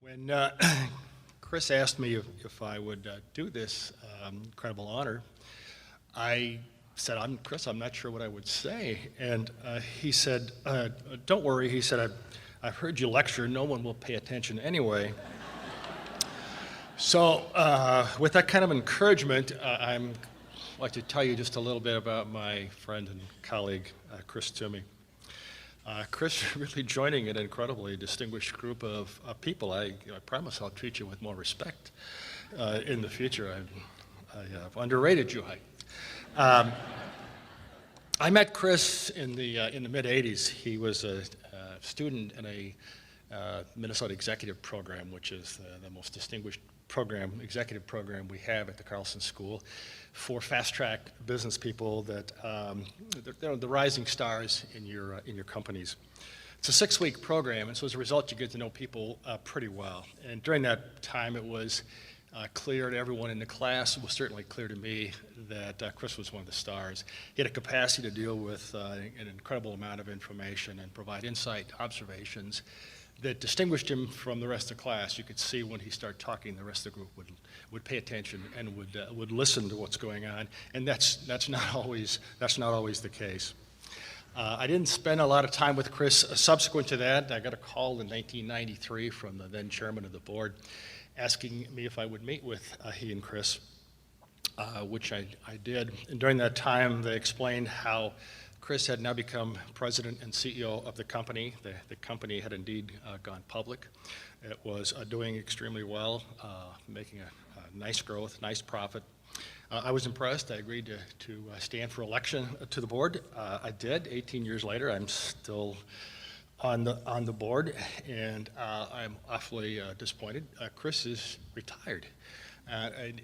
When Chris asked me if I would do this incredible honor, I said, Chris, I'm not sure what I would say. And he said, don't worry. He said, I've heard you lecture. No one will pay attention anyway. So with that kind of encouragement, I'd like to tell you just a little bit about my friend and colleague, Chris Twomey. Chris, really joining an incredibly distinguished group of people. I promise I'll treat you with more respect in the future. I've underrated you. I met Chris in the mid-'80s. He was a student in a Minnesota executive program, which is the most distinguished executive program we have at the Carlson School for fast-track business people that they're the rising stars in your companies. It's a 6-week program, and so as a result, you get to know people pretty well. And during that time, it was clear to everyone in the class. It was certainly clear to me that Chris was one of the stars. He had a capacity to deal with an incredible amount of information and provide insight, observations that distinguished him from the rest of the class. You could see when he started talking, the rest of the group would pay attention and would listen to what's going on, and that's not always the case. I didn't spend a lot of time with Chris. Subsequent to that, I got a call in 1993 from the then chairman of the board asking me if I would meet with he and Chris, which I did. And during that time, they explained how Chris had now become president and CEO of the company. The company had indeed gone public. It was doing extremely well, making a nice growth, nice profit. I was impressed. I agreed to stand for election to the board. I did. 18 years later, I'm still on the board, and I'm awfully disappointed. Chris is retired, and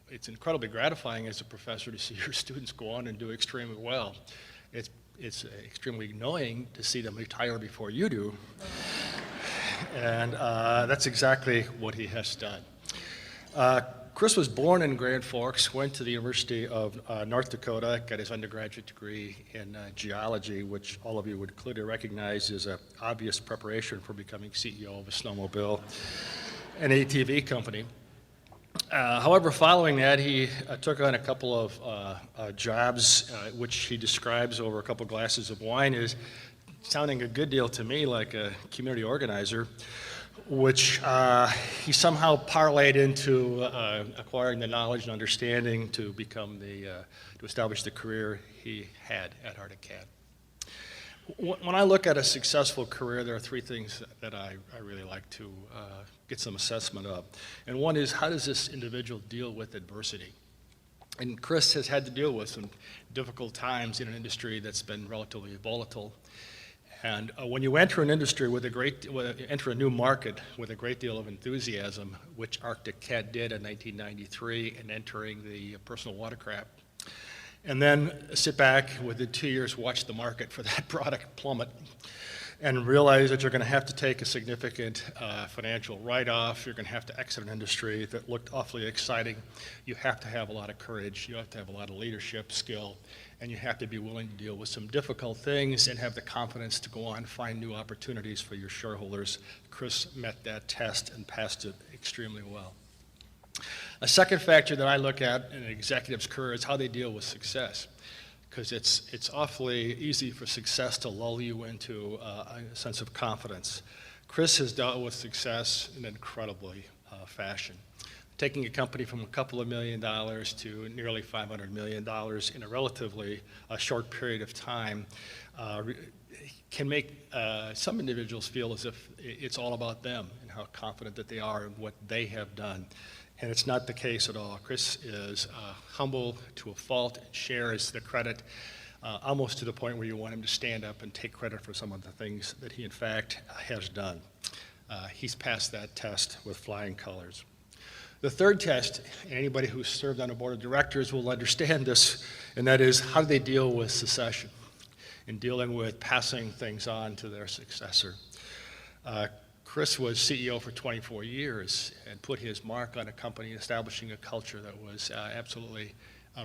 it's incredibly gratifying as a professor to see your students go on and do extremely well. It's extremely annoying to see them retire before you do, and that's exactly what he has done. Chris was born in Grand Forks, went to the University of North Dakota, got his undergraduate degree in geology, which all of you would clearly recognize is an obvious preparation for becoming CEO of a snowmobile and ATV company. However, following that, he took on a couple of jobs, which he describes over a couple glasses of wine as sounding a good deal to me like a community organizer, which he somehow parlayed into acquiring the knowledge and understanding to become to establish the career he had at Arctic Cat. When I look at a successful career, there are 3 things that I really like to get some assessment of. And one is, how does this individual deal with adversity? And Chris has had to deal with some difficult times in an industry that's been relatively volatile. And when you enter an industry enter a new market with a great deal of enthusiasm, which Arctic Cat did in 1993 in entering the personal watercraft, and then sit back within 2 years, watch the market for that product plummet, and realize that you're going to have to take a significant financial write-off. You're going to have to exit an industry that looked awfully exciting. You have to have a lot of courage. You have to have a lot of leadership skill, and you have to be willing to deal with some difficult things and have the confidence to go on and find new opportunities for your shareholders. Chris met that test and passed it extremely well. A second factor that I look at in an executive's career is how they deal with success, because it's awfully easy for success to lull you into a sense of confidence. Chris has dealt with success in an incredibly fashion, taking a company from a couple of $1 million to nearly $500 million in a relatively short period of time can make some individuals feel as if it's all about them and how confident that they are in what they have done. And it's not the case at all. Chris is humble to a fault and shares the credit almost to the point where you want him to stand up and take credit for some of the things that he in fact has done. He's passed that test with flying colors. The third test, and anybody who's served on a board of directors will understand this, and that is, how do they deal with succession in dealing with passing things on to their successor? Chris was CEO for 24 years and put his mark on a company, establishing a culture that was absolutely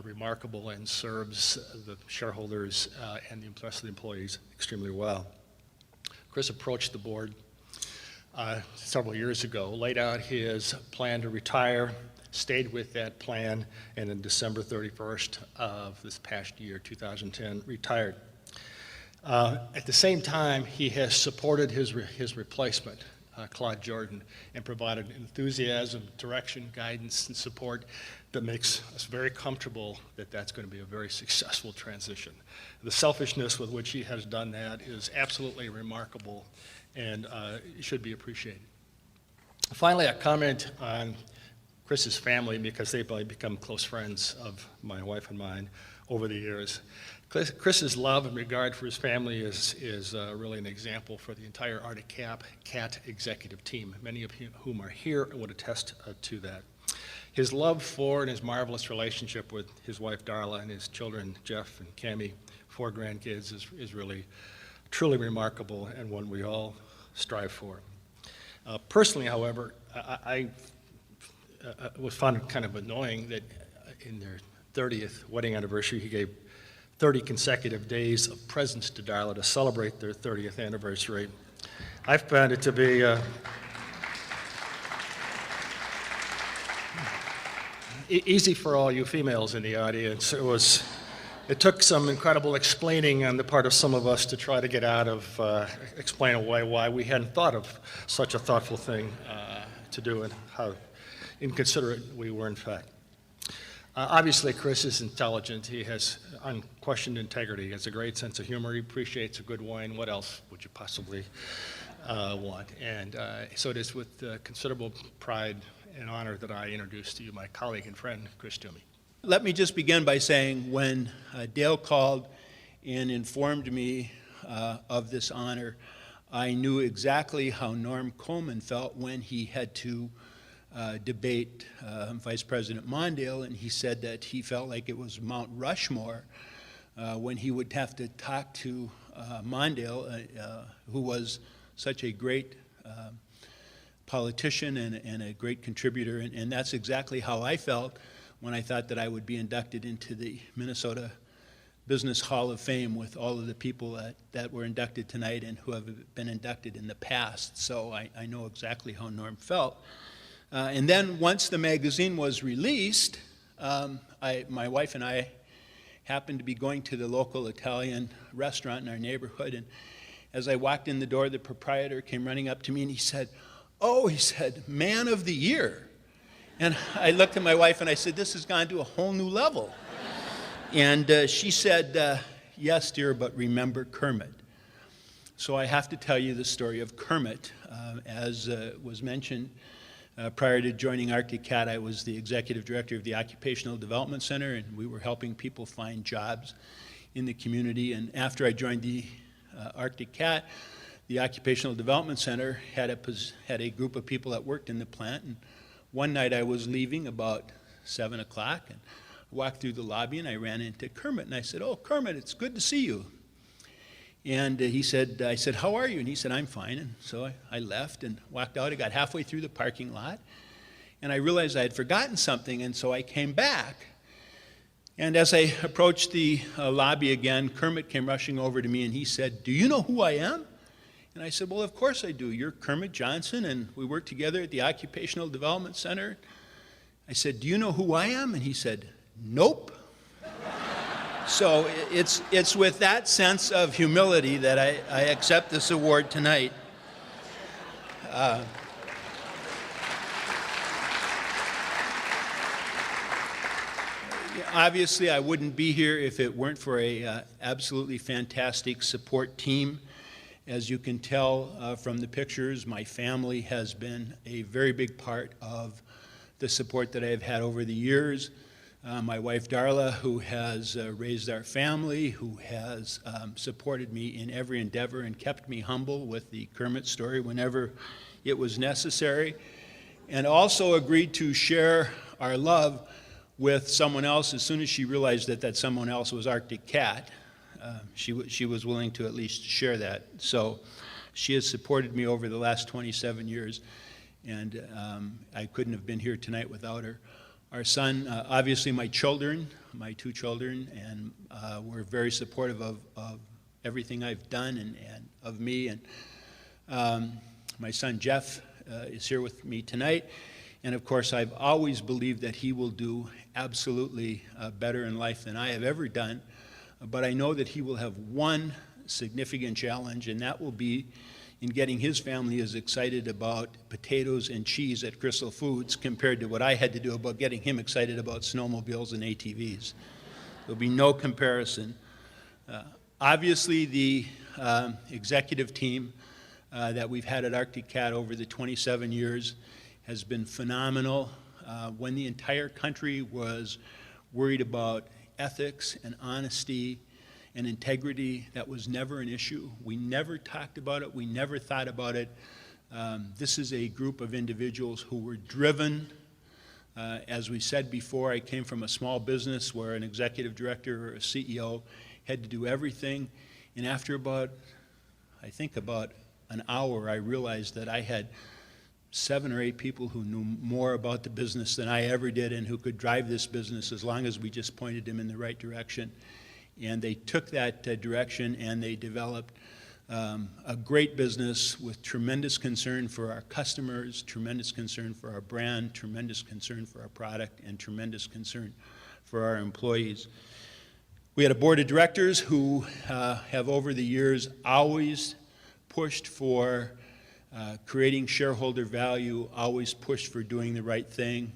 remarkable and serves the shareholders and the rest of the employees extremely well. Chris approached the board several years ago, laid out his plan to retire, stayed with that plan, and on December 31st of this past year, 2010, retired. At the same time, he has supported his replacement, Claude Jordan, and provided enthusiasm, direction, guidance, and support that makes us very comfortable that that's going to be a very successful transition. The selfishness with which he has done that is absolutely remarkable and should be appreciated. Finally, a comment on Chris's family, because they've become close friends of my wife and mine over the years. Chris's love and regard for his family is really an example for the entire Arctic Cat executive team, many of whom are here and would attest to that. His love for and his marvelous relationship with his wife Darla and his children Jeff and Cammie, 4 grandkids, is really truly remarkable and one we all strive for. Personally, however, I was found it kind of annoying that in their 30th wedding anniversary, he gave 30 consecutive days of presents to Darla to celebrate their 30th anniversary. I found it to be easy for all you females in the audience. It took some incredible explaining on the part of some of us to try to get out of, explain away why we hadn't thought of such a thoughtful thing to do and how inconsiderate we were in fact. Obviously, Chris is intelligent. He has unquestioned integrity. He has a great sense of humor. He appreciates a good wine. What else would you possibly want? And so it is with considerable pride and honor that I introduce to you my colleague and friend, Chris Twomey. Let me just begin by saying when Dale called and informed me of this honor, I knew exactly how Norm Coleman felt when he had to debate Vice President Mondale, and he said that he felt like it was Mount Rushmore when he would have to talk to Mondale, who was such a great politician and a great contributor, and that's exactly how I felt when I thought that I would be inducted into the Minnesota Business Hall of Fame with all of the people that were inducted tonight and who have been inducted in the past. So I know exactly how Norm felt. And then once the magazine was released, my wife and I happened to be going to the local Italian restaurant in our neighborhood, and as I walked in the door, the proprietor came running up to me and he said, "Oh," he said, "Man of the Year." And I looked at my wife and I said, "This has gone to a whole new level." And she said, "Yes, dear, but remember Kermit." So I have to tell you the story of Kermit. As was mentioned, prior to joining Arctic Cat, I was the executive director of the Occupational Development Center, and we were helping people find jobs in the community. And after I joined the Arctic Cat, the Occupational Development Center had a group of people that worked in the plant. And one night I was leaving about 7 o'clock, and I walked through the lobby and I ran into Kermit, and I said, "Oh, Kermit, it's good to see you." And I said, "How are you?" And he said, "I'm fine." And so I left and walked out. I got halfway through the parking lot, and I realized I had forgotten something, and so I came back. And as I approached the lobby again, Kermit came rushing over to me, and he said, "Do you know who I am?" And I said, "Well, of course I do. You're Kermit Johnson, and we work together at the Occupational Development Center." I said, "Do you know who I am?" And he said, "Nope." So it's with that sense of humility that I accept this award tonight. Obviously, I wouldn't be here if it weren't for a absolutely fantastic support team. As you can tell from the pictures, my family has been a very big part of the support that I've had over the years. My wife Darla, who has raised our family, who has supported me in every endeavor and kept me humble with the Kermit story whenever it was necessary, and also agreed to share our love with someone else as soon as she realized that someone else was Arctic Cat. She was willing to at least share that. So she has supported me over the last 27 years, and I couldn't have been here tonight without her. Our son, obviously my children, my 2 children, and were very supportive of everything I've done and of me. And My son Jeff is here with me tonight. And of course, I've always believed that he will do absolutely better in life than I have ever done. But I know that he will have one significant challenge, and that will be in getting his family as excited about potatoes and cheese at Crystal Foods compared to what I had to do about getting him excited about snowmobiles and ATVs. There'll be no comparison. Obviously, the executive team that we've had at Arctic Cat over the 27 years has been phenomenal. When the entire country was worried about ethics and honesty and integrity, that was never an issue. We never talked about it. We never thought about it. This is a group of individuals who were driven. As we said before, I came from a small business where an executive director or a CEO had to do everything. And after about an hour, I realized that I had 7 or 8 people who knew more about the business than I ever did and who could drive this business as long as we just pointed them in the right direction. And they took that direction and they developed a great business with tremendous concern for our customers, tremendous concern for our brand, tremendous concern for our product, and tremendous concern for our employees. We had a board of directors who have over the years always pushed for creating shareholder value, always pushed for doing the right thing,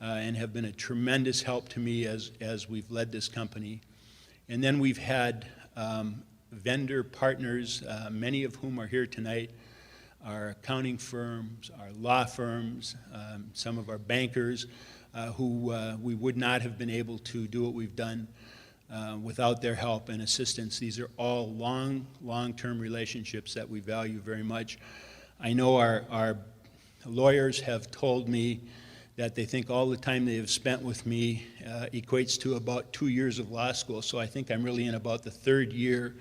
and have been a tremendous help to me as we've led this company. And then we've had vendor partners, many of whom are here tonight, our accounting firms, our law firms, some of our bankers, who we would not have been able to do what we've done without their help and assistance. These are all long-term relationships that we value very much. I know our lawyers have told me that they think all the time they have spent with me equates to about 2 years of law school, so I think I'm really in about the 3rd year.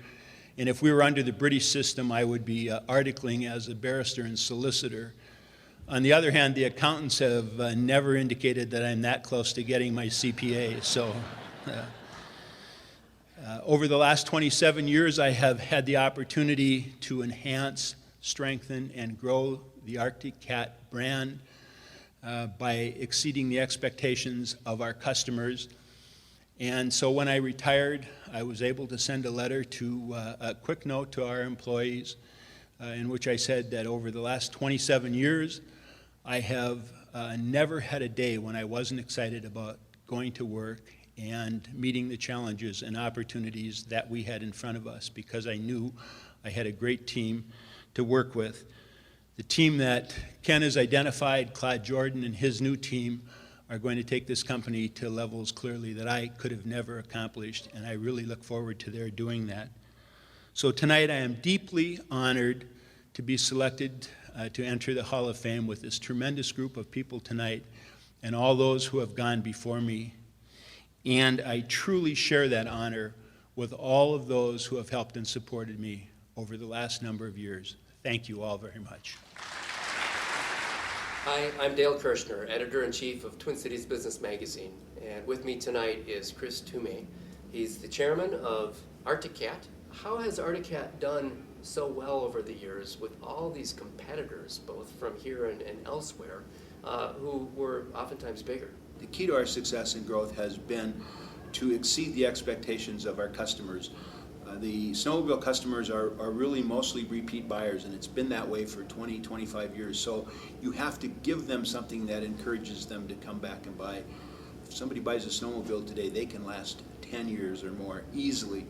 And if we were under the British system, I would be articling as a barrister and solicitor. On the other hand, the accountants have never indicated that I'm that close to getting my CPA. So over the last 27 years, I have had the opportunity to enhance, strengthen, and grow the Arctic Cat brand by exceeding the expectations of our customers. And so when I retired, I was able to send a quick note to our employees in which I said that over the last 27 years, I have never had a day when I wasn't excited about going to work and meeting the challenges and opportunities that we had in front of us, because I knew I had a great team to work with. The team that Ken has identified, Claude Jordan and his new team, are going to take this company to levels clearly that I could have never accomplished, and I really look forward to their doing that. So tonight I am deeply honored to be selected to enter the Hall of Fame with this tremendous group of people tonight and all those who have gone before me. And I truly share that honor with all of those who have helped and supported me over the last number of years. Thank you all very much. Hi, I'm Dale Kirshner, Editor-in-Chief of Twin Cities Business Magazine, and with me tonight is Chris Twomey. He's the chairman of Arctic Cat. How has Arctic Cat done so well over the years with all these competitors, both from here and elsewhere, who were oftentimes bigger? The key to our success and growth has been to exceed the expectations of our customers. The snowmobile customers are really mostly repeat buyers, and it's been that way for 20, 25 years. So you have to give them something that encourages them to come back and buy. If somebody buys a snowmobile today, they can last 10 years or more easily.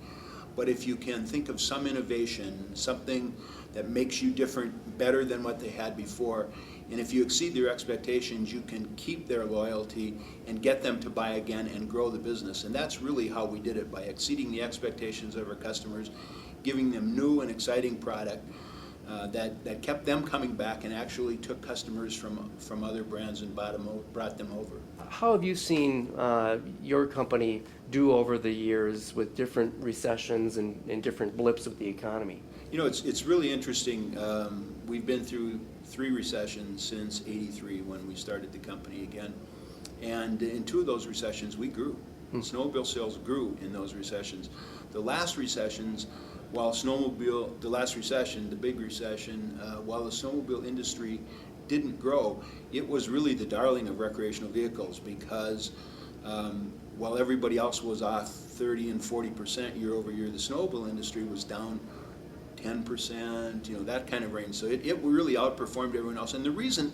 But if you can think of some innovation, something that makes you different, better than what they had before, and if you exceed their expectations, you can keep their loyalty and get them to buy again and grow the business. And that's really how we did it, by exceeding the expectations of our customers, giving them new and exciting product that kept them coming back and actually took customers from other brands and brought them over. How have you seen your company do over the years with different recessions and different blips of the economy? You know, it's really interesting. We've been through 3 recessions since '83 when we started the company again. And in 2 of those recessions, we grew. Snowmobile sales grew in those recessions. The last recessions while snowmobile, the last recession, the big recession, while the snowmobile industry didn't grow, it was really the darling of recreational vehicles because while everybody else was off 30 and 40% year over year, the snowmobile industry was down 10%, you know, that kind of range. So it really outperformed everyone else. And the reason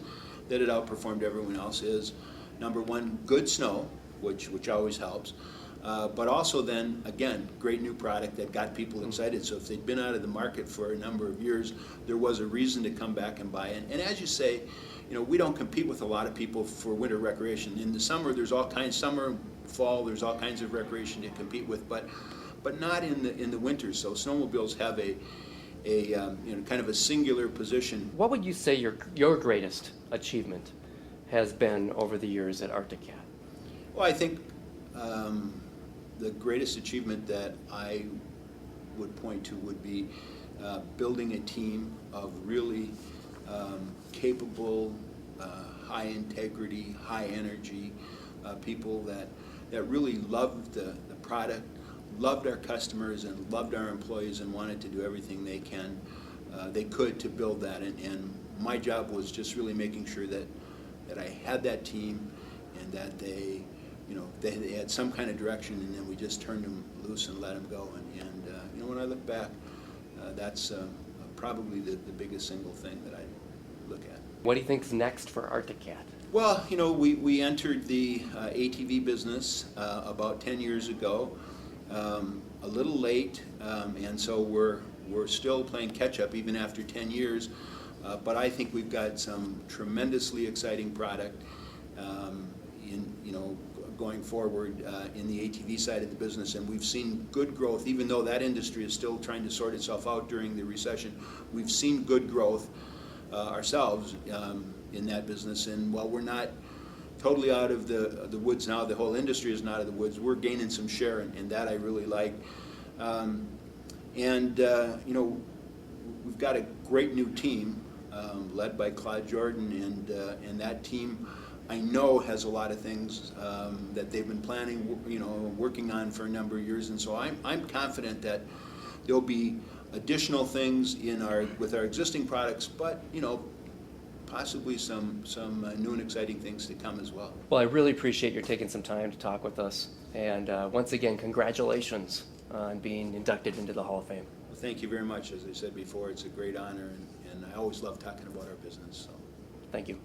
that it outperformed everyone else is, number one, good snow, which always helps. But also then, again, great new product that got people excited. So if they'd been out of the market for a number of years, there was a reason to come back and buy it. And as you say, you know, we don't compete with a lot of people for winter recreation. In the summer, there's all kinds, summer, fall, there's all kinds of recreation to compete with, but not in the winter. So snowmobiles have a you know, kind of a singular position. What would you say your greatest achievement has been over the years at Arctic Cat? Well, I think the greatest achievement that I would point to would be building a team of really capable, high integrity, high energy people that really loved the product, loved our customers, and loved our employees, and wanted to do everything they could to build that. And my job was just really making sure that I had that team, and that they had some kind of direction, and then we just turned them loose and let them go. And you know, when I look back, that's probably the biggest single thing that I look at. What do you think's next for Arctic Cat? Well, you know, we entered the ATV business about 10 years ago, a little late, and so we're still playing catch up even after 10 years. But I think we've got some tremendously exciting product going forward in the ATV side of the business, and we've seen good growth, even though that industry is still trying to sort itself out during the recession. We've seen good growth ourselves in that business, and while we're not totally out of the woods now, the whole industry is not out of the woods, we're gaining some share, and that I really like. You know, we've got a great new team led by Claude Jordan, and that team I know has a lot of things that they've been planning, you know, working on for a number of years, and so I'm confident that there'll be additional things with our existing products, but you know, possibly some new and exciting things to come as well. Well, I really appreciate your taking some time to talk with us, and once again, congratulations on being inducted into the Hall of Fame. Well, thank you very much. As I said before, it's a great honor, and I always love talking about our business. So. Thank you.